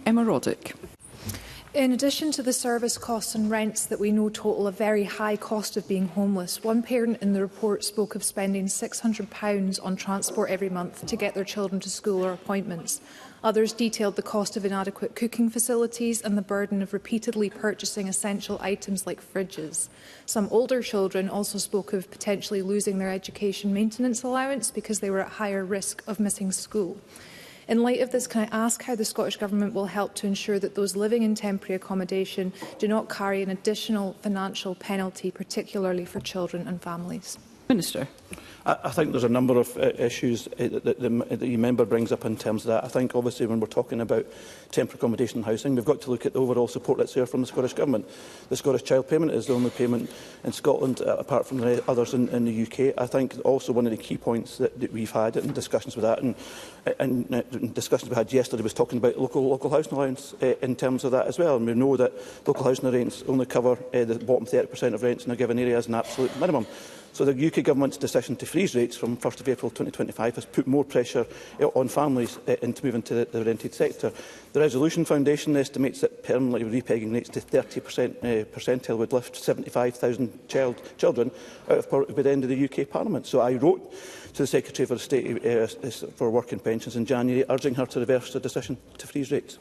Emma Roddick. In addition to the service costs and rents that we know total a very high cost of being homeless, one parent in the report spoke of spending £600 on transport every month to get their children to school or appointments. Others detailed the cost of inadequate cooking facilities and the burden of repeatedly purchasing essential items like fridges. Some older children also spoke of potentially losing their education maintenance allowance because they were at higher risk of missing school. In light of this, can I ask how the Scottish Government will help to ensure that those living in temporary accommodation do not carry an additional financial penalty, particularly for children and families? Minister. I think there's a number of issues that the member brings up in terms of that. I think, obviously, when we're talking about temporary accommodation and housing, we've got to look at the overall support that's there from the Scottish Government. The Scottish Child Payment is the only payment in Scotland, apart from the others in the UK. I think also one of the key points that we've had in discussions with that, and discussions we had yesterday, was talking about local housing allowance in terms of that as well. And we know that local housing rents only cover the bottom 30% of rents in a given area as an absolute minimum. So the UK Government's decision to freeze rates from 1st of April 2025 has put more pressure on families to move into the rented sector. The Resolution Foundation estimates that permanently repegging rates to 30% percentile would lift 75,000 children out of poverty by the end of the UK Parliament. So I wrote to the Secretary for State for Work and Pensions in January, urging her to reverse the decision to freeze rates.